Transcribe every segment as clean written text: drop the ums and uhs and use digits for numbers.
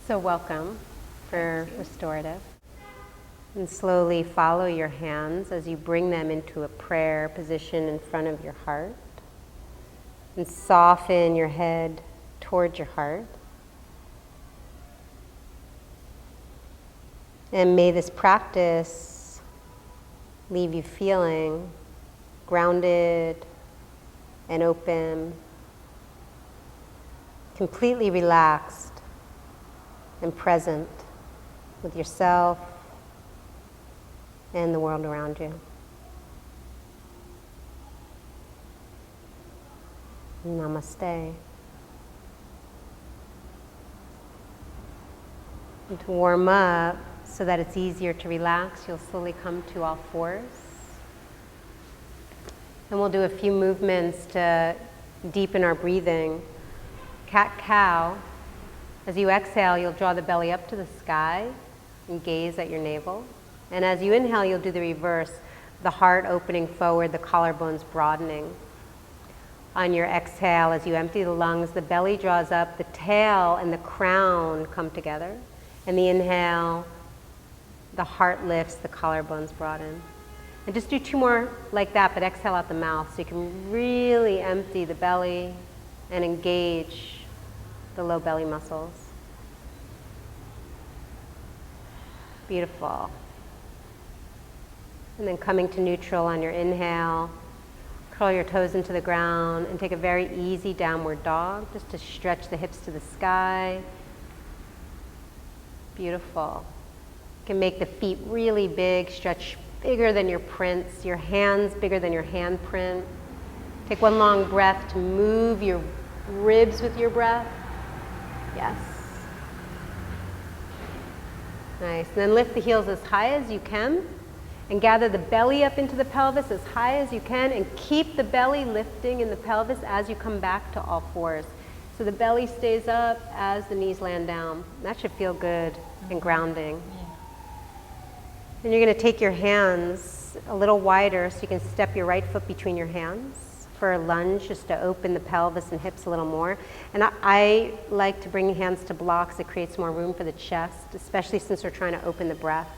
So welcome for restorative. And slowly follow your hands as you bring them into a prayer position in front of your heart. And soften your head towards your heart. And may this practice leave you feeling grounded and open, completely relaxed and present with yourself and the world around you. Namaste. And to warm up so that it's easier to relax, you'll slowly come to all fours. And we'll do a few movements to deepen our breathing. Cat-cow. As you exhale, you'll draw the belly up to the sky and gaze at your navel. And as you inhale, you'll do the reverse, the heart opening forward, the collarbones broadening. On your exhale, as you empty the lungs, the belly draws up, the tail and the crown come together. And the inhale, the heart lifts, the collarbones broaden. And just do two more like that, but exhale out the mouth so you can really empty the belly and engage the low belly muscles. Beautiful. And then coming to neutral on your inhale, curl your toes into the ground and take a very easy downward dog just to stretch the hips to the sky. Beautiful. You can make the feet really big, stretch bigger than your prints, your hands bigger than your handprint. Take one long breath to move your ribs with your breath. Yes. Nice. And then lift the heels as high as you can and gather the belly up into the pelvis as high as you can and keep the belly lifting in the pelvis as you come back to all fours. So the belly stays up as the knees land down. That should feel good and grounding. And you're going to take your hands a little wider so you can step your right foot between your hands for a lunge, just to open the pelvis and hips a little more. And I like to bring hands to blocks. It creates more room for the chest, especially since we're trying to open the breath.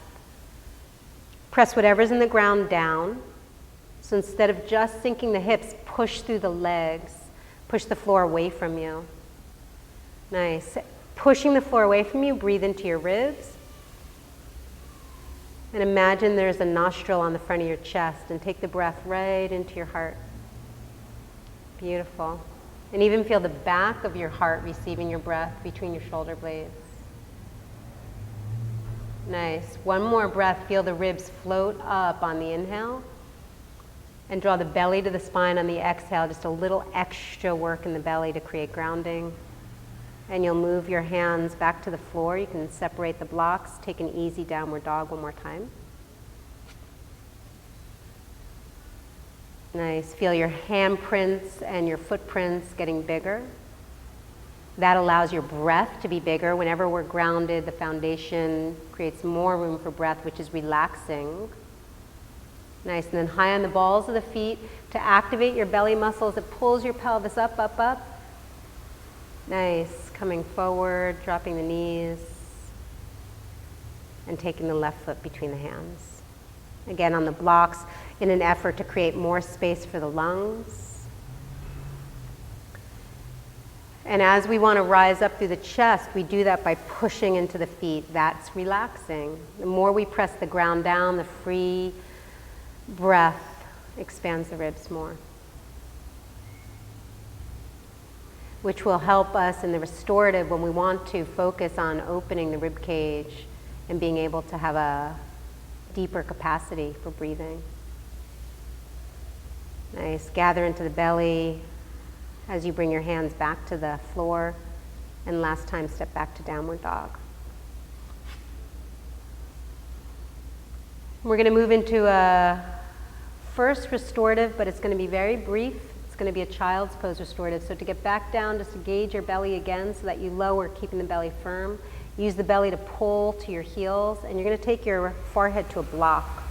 Press whatever's in the ground down. So instead of just sinking the hips, push through the legs. Push the floor away from you. Nice. Pushing the floor away from you, breathe into your ribs. And imagine there's a nostril on the front of your chest and take the breath right into your heart. Beautiful. And even feel the back of your heart receiving your breath between your shoulder blades. Nice. One more breath. Feel the ribs float up on the inhale. And draw the belly to the spine on the exhale. Just a little extra work in the belly to create grounding. And you'll move your hands back to the floor. You can separate the blocks. Take an easy downward dog one more time. Nice. Feel your handprints and your footprints getting bigger. That allows your breath to be bigger. Whenever we're grounded, the foundation creates more room for breath, which is relaxing. Nice. And then high on the balls of the feet to activate your belly muscles. It pulls your pelvis up, up, up. Nice. Coming forward, dropping the knees, and taking the left foot between the hands. Again, on the blocks, in an effort to create more space for the lungs. And as we want to rise up through the chest, we do that by pushing into the feet. That's relaxing. The more we press the ground down, the free breath expands the ribs more, which will help us in the restorative when we want to focus on opening the rib cage and being able to have a deeper capacity for breathing. Nice. Gather into the belly as you bring your hands back to the floor. And last time, step back to downward dog. We're going to move into a first restorative, but it's going to be very brief. It's going to be a child's pose restorative. So to get back down, just engage your belly again so that you lower, keeping the belly firm. Use the belly to pull to your heels, and you're going to take your forehead to a block.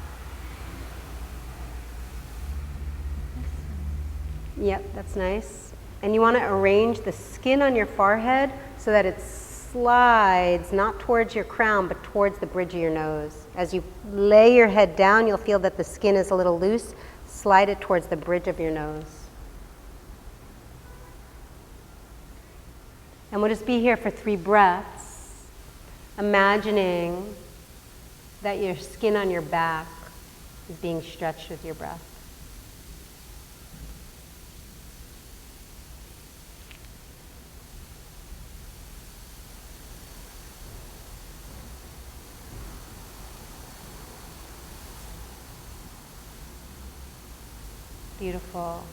Yep, that's nice. And you want to arrange the skin on your forehead so that it's slides, not towards your crown, but towards the bridge of your nose. As you lay your head down, you'll feel that the skin is a little loose. Slide it towards the bridge of your nose. And we'll just be here for 3 breaths, imagining that your skin on your back is being stretched with your breath. Beautiful.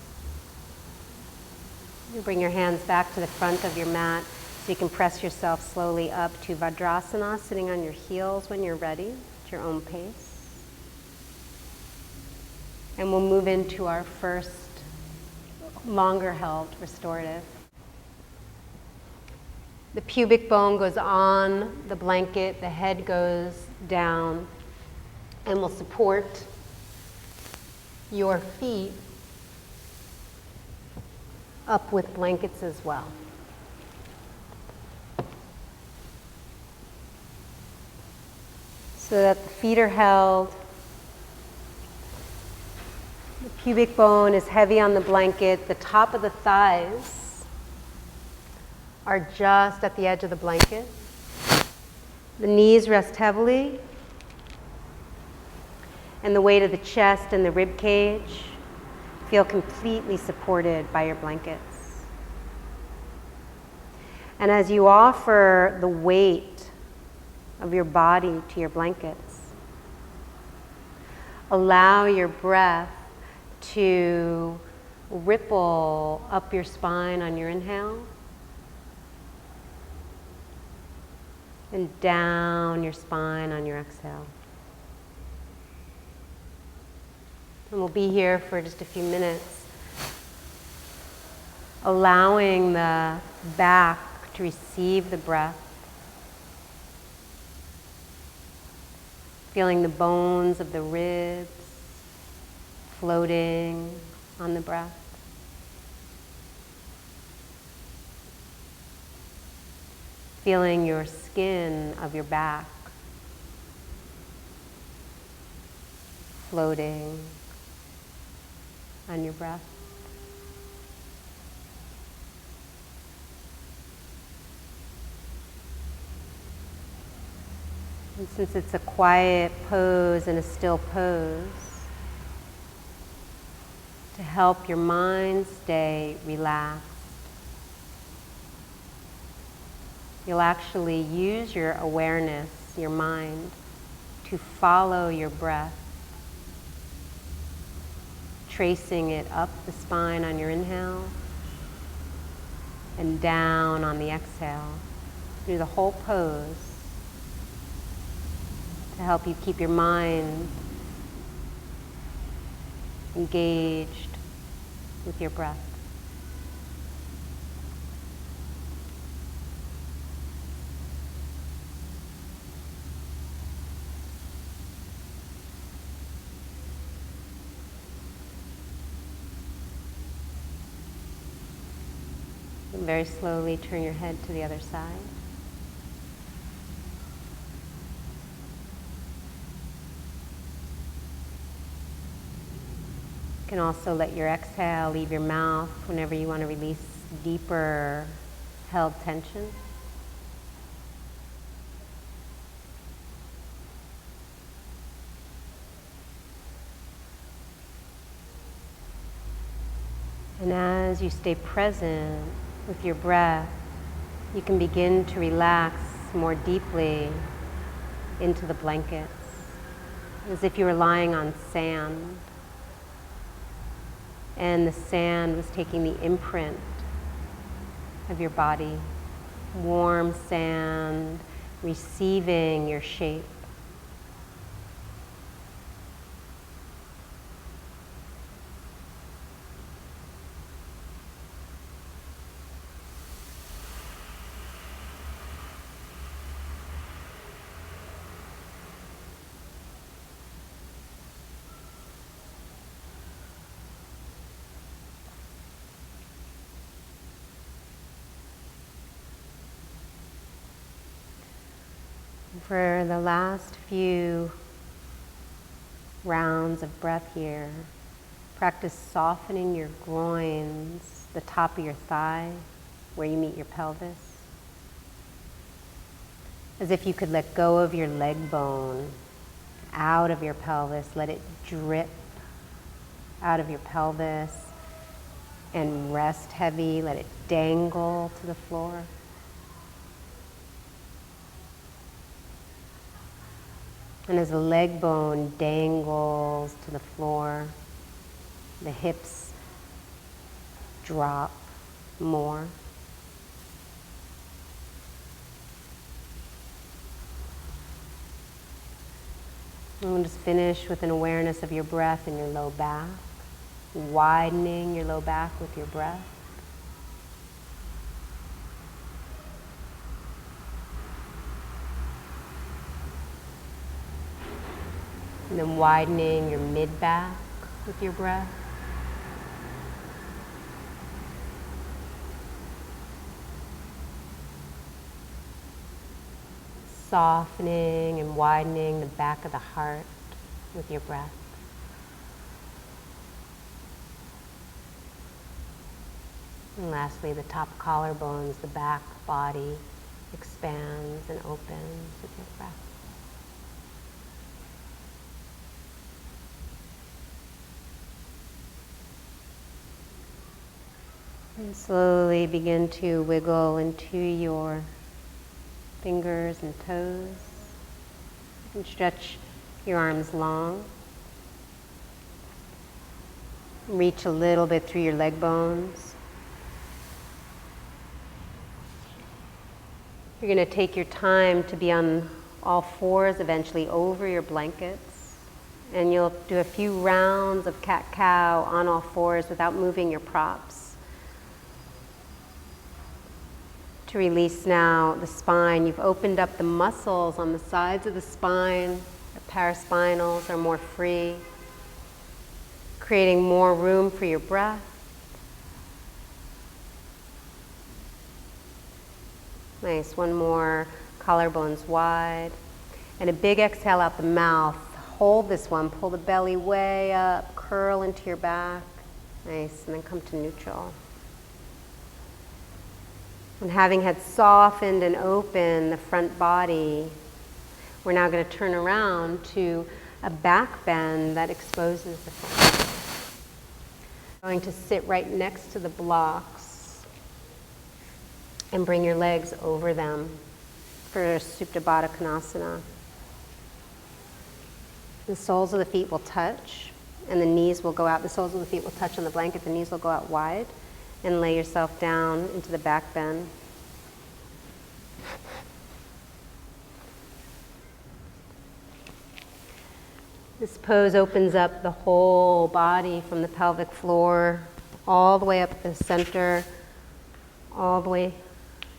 You bring your hands back to the front of your mat so you can press yourself slowly up to Vajrasana, sitting on your heels when you're ready, at your own pace. And we'll move into our first longer held restorative. The pubic bone goes on the blanket, the head goes down, and we'll support your feet up with blankets as well. So that the feet are held. The pubic bone is heavy on the blanket. The top of the thighs are just at the edge of the blanket. The knees rest heavily. And the weight of the chest and the rib cage feel completely supported by your blankets. And as you offer the weight of your body to your blankets, allow your breath to ripple up your spine on your inhale and down your spine on your exhale. And we'll be here for just a few minutes, allowing the back to receive the breath, feeling the bones of the ribs floating on the breath. Feeling your skin of your back floating on your breath. And since it's a quiet pose and a still pose, to help your mind stay relaxed, you'll actually use your awareness, your mind, to follow your breath, tracing it up the spine on your inhale and down on the exhale through the whole pose to help you keep your mind engaged with your breath. And very slowly turn your head to the other side. You can also let your exhale leave your mouth whenever you want to release deeper held tension. And as you stay present with your breath, you can begin to relax more deeply into the blankets, as if you were lying on sand, and the sand was taking the imprint of your body, warm sand receiving your shape. For the last few rounds of breath here, practice softening your groins, the top of your thigh, where you meet your pelvis. As if you could let go of your leg bone out of your pelvis, let it drip out of your pelvis and rest heavy, let it dangle to the floor. And as the leg bone dangles to the floor, the hips drop more. And we'll just finish with an awareness of your breath in your low back, widening your low back with your breath. And then widening your mid-back with your breath. Softening and widening the back of the heart with your breath. And lastly, the top collarbones, the back body expands and opens with your breath. And slowly begin to wiggle into your fingers and toes. You can stretch your arms long. Reach a little bit through your leg bones. You're going to take your time to be on all fours eventually over your blankets. And you'll do a few rounds of cat-cow on all fours without moving your props. To release now the spine, you've opened up the muscles on the sides of the spine. The paraspinals are more free, creating more room for your breath. Nice, one more, collarbones wide. And a big exhale out the mouth. Hold this one, pull the belly way up, curl into your back. Nice, and then come to neutral. And having had softened and opened the front body, we're now going to turn around to a back bend that exposes the front. Going to sit right next to the blocks and bring your legs over them for Supta Baddha Konasana. The soles of the feet will touch and the knees will go out. The soles of the feet will touch on the blanket, the knees will go out wide. And lay yourself down into the back bend. This pose opens up the whole body from the pelvic floor all the way up the center, all the way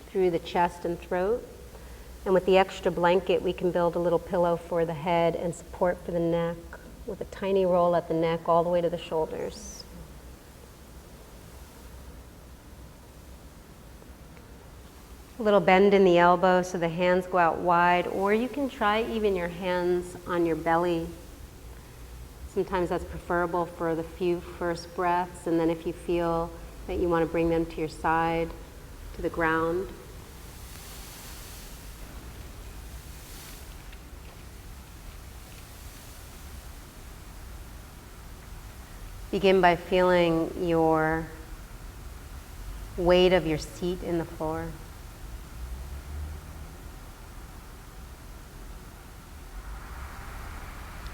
through the chest and throat. And with the extra blanket, we can build a little pillow for the head and support for the neck with a tiny roll at the neck all the way to the shoulders. A little bend in the elbow so the hands go out wide, or you can try even your hands on your belly. Sometimes that's preferable for the few first breaths, and then if you feel that you want to bring them to your side, to the ground. Begin by feeling your weight of your seat in the floor.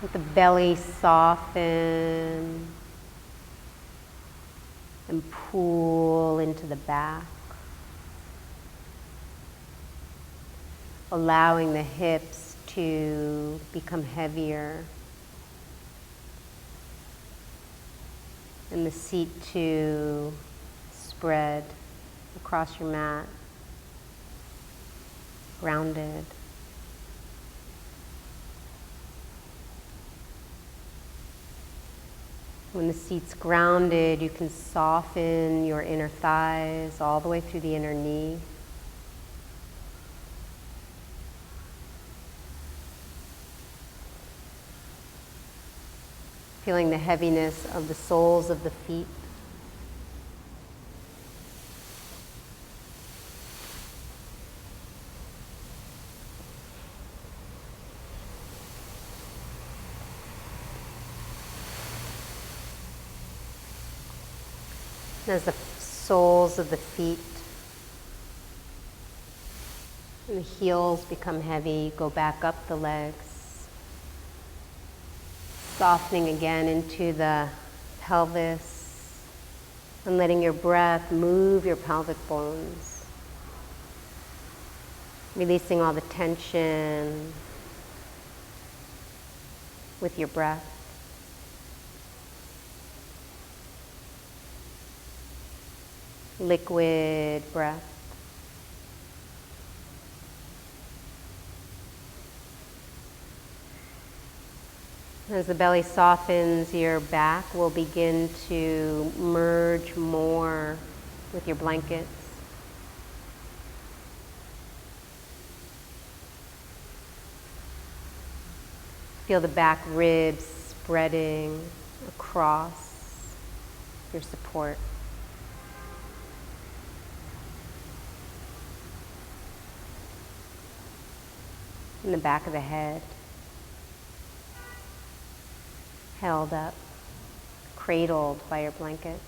Let the belly soften and pull into the back, allowing the hips to become heavier and the seat to spread across your mat, grounded. When the seat's grounded, you can soften your inner thighs all the way through the inner knee. feeling the heaviness of the soles of the feet. As the soles of the feet and the heels become heavy, go back up the legs, softening again into the pelvis and letting your breath move your pelvic bones, releasing all the tension with your breath. Liquid breath. As the belly softens, your back will begin to merge more with your blankets. Feel the back ribs spreading across your support. In the back of the head, held up, cradled by your blankets.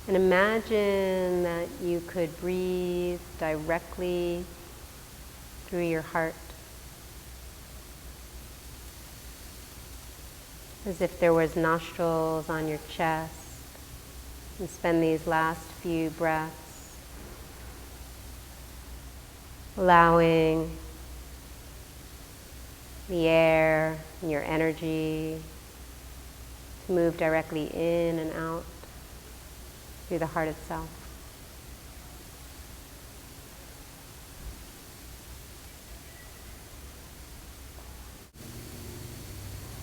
And imagine that you could breathe directly through your heart, as if there was nostrils on your chest. And spend these last few breaths allowing the air and your energy to move directly in and out through the heart itself.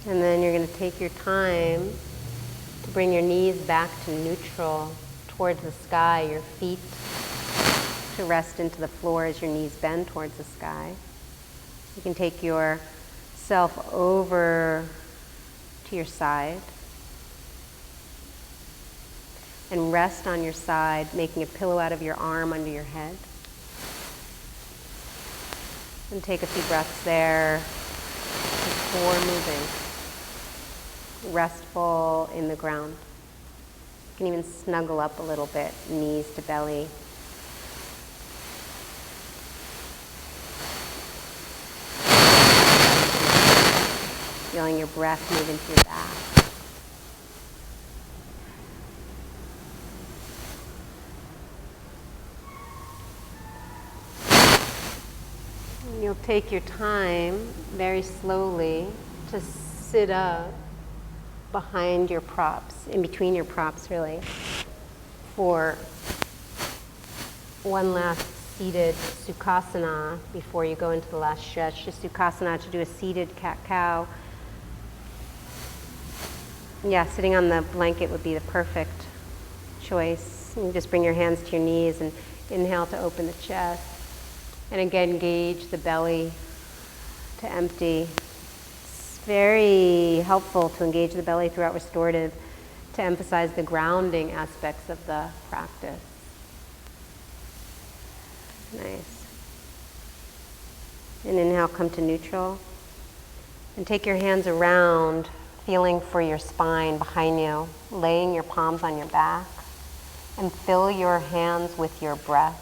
And then you're going to take your time to bring your knees back to neutral, towards the sky, your feet to rest into the floor as your knees bend towards the sky. You can take yourself over to your side and rest on your side, making a pillow out of your arm under your head. And take a few breaths there before moving. Restful in the ground. You can even snuggle up a little bit, knees to belly. Feeling your breath move into your back. And you'll take your time very slowly to sit up behind your props, in between your props really, for one last seated Sukhasana before you go into the last stretch. Just Sukhasana, to do a seated cat-cow. Yeah, sitting on the blanket would be the perfect choice. You just bring your hands to your knees and inhale to open the chest. And again, engage the belly to empty. Very helpful to engage the belly throughout restorative to emphasize the grounding aspects of the practice. Nice. And inhale, come to neutral. And take your hands around, feeling for your spine behind you, laying your palms on your back, and fill your hands with your breath.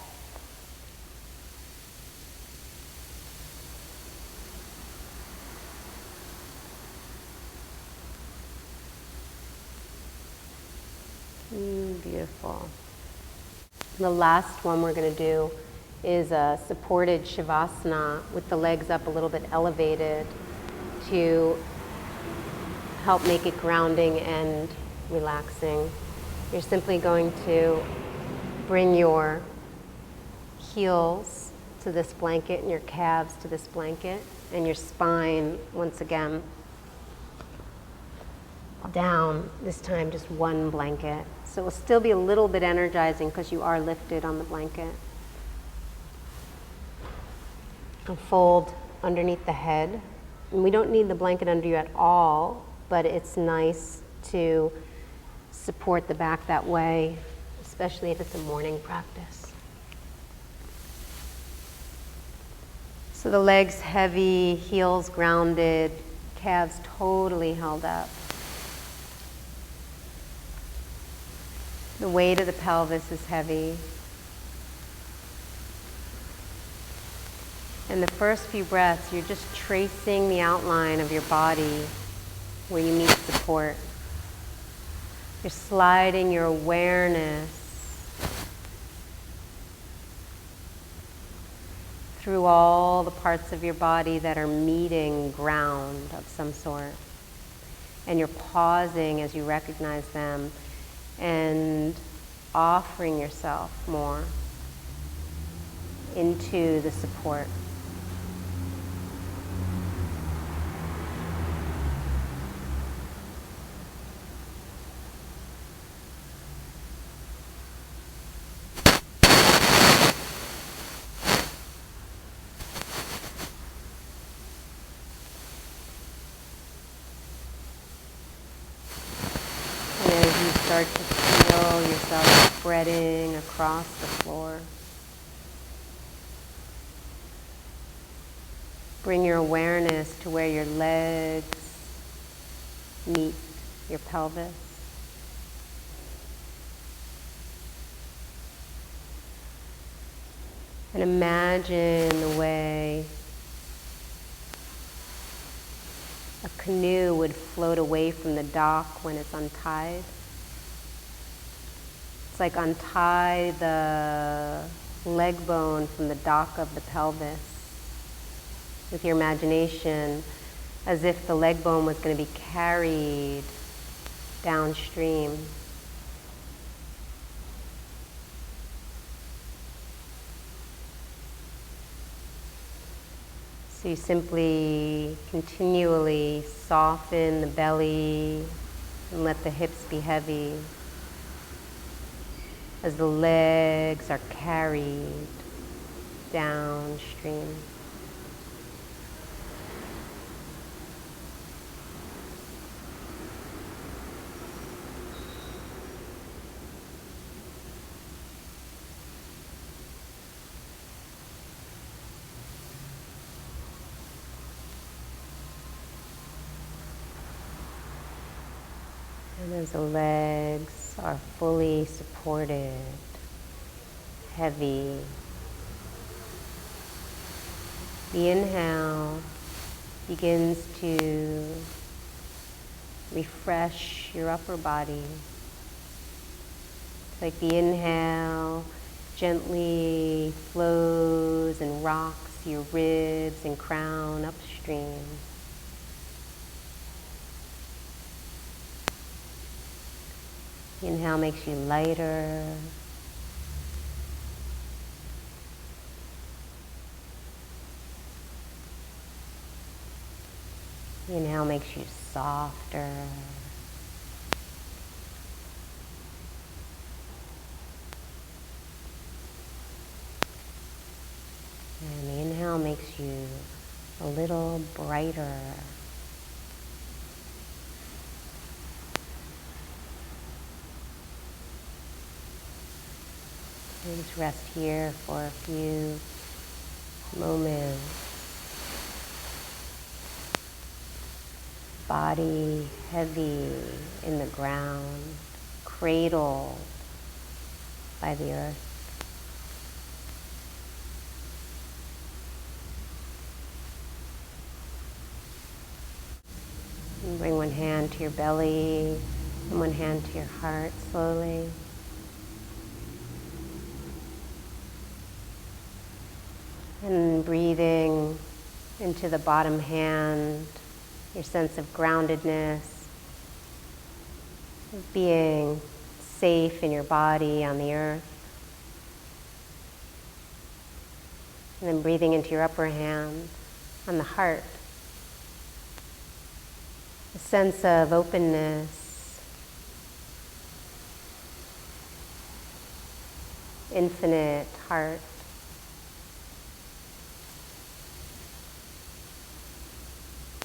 Beautiful. The last one we're going to do is a supported Shavasana with the legs up a little bit elevated to help make it grounding and relaxing. You're simply going to bring your heels to this blanket and your calves to this blanket and your spine once again down, this time just one blanket. So it will still be a little bit energizing because you are lifted on the blanket. A fold underneath the head. And we don't need the blanket under you at all, but it's nice to support the back that way, especially if it's a morning practice. So the legs heavy, heels grounded, calves totally held up. The weight of the pelvis is heavy. And the first few breaths, you're just tracing the outline of your body where you need support. You're sliding your awareness through all the parts of your body that are meeting ground of some sort. And you're pausing as you recognize them and offering yourself more into the support. Start to feel yourself spreading across the floor. Bring your awareness to where your legs meet your pelvis. And imagine the way a canoe would float away from the dock when it's untied. It's like untie the leg bone from the dock of the pelvis with your imagination as if the leg bone was going to be carried downstream. So you simply continually soften the belly and let the hips be heavy as the legs are carried downstream. And as the legs are fully supported, heavy, the inhale begins to refresh your upper body. It's like the inhale gently flows and rocks your ribs and crown upstream. The inhale makes you lighter. The inhale makes you softer. And the inhale makes you a little brighter. Please rest here for a few moments. Body heavy in the ground, cradled by the earth. And bring one hand to your belly and one hand to your heart slowly. And breathing into the bottom hand, your sense of groundedness, of being safe in your body on the earth. And then breathing into your upper hand on the heart, a sense of openness, infinite heart.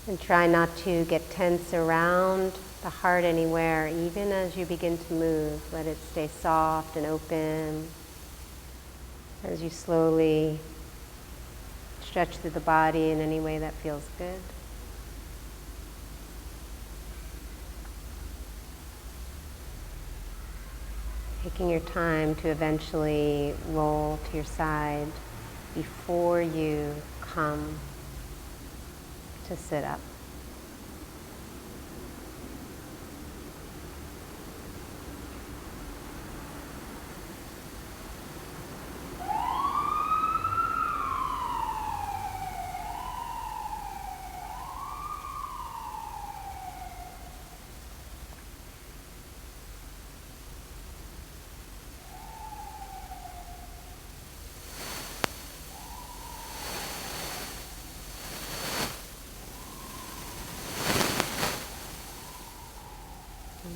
And try not to get tense around the heart anywhere, even as you begin to move. Let it stay soft and open as you slowly stretch through the body in any way that feels good. Taking your time to eventually roll to your side before you come to sit up.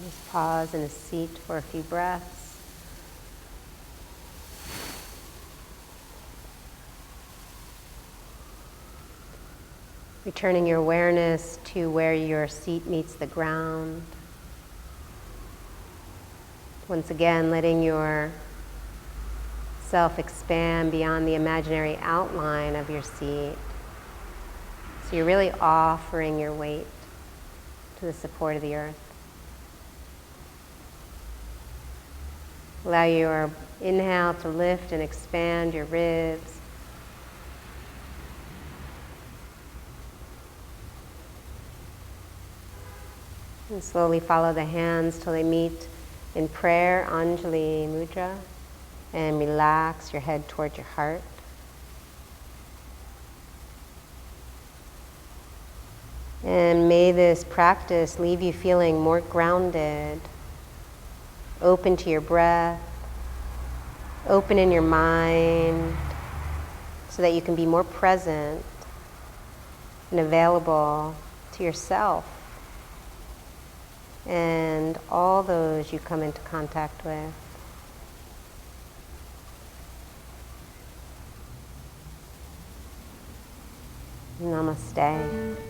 Just pause in a seat for a few breaths. Returning your awareness to where your seat meets the ground. Once again, letting your self expand beyond the imaginary outline of your seat. So you're really offering your weight to the support of the earth. Allow your inhale to lift and expand your ribs. And slowly follow the hands till they meet in prayer, Anjali Mudra, and relax your head towards your heart. And may this practice leave you feeling more grounded, open to your breath, open in your mind, so that you can be more present and available to yourself and all those you come into contact with. Namaste.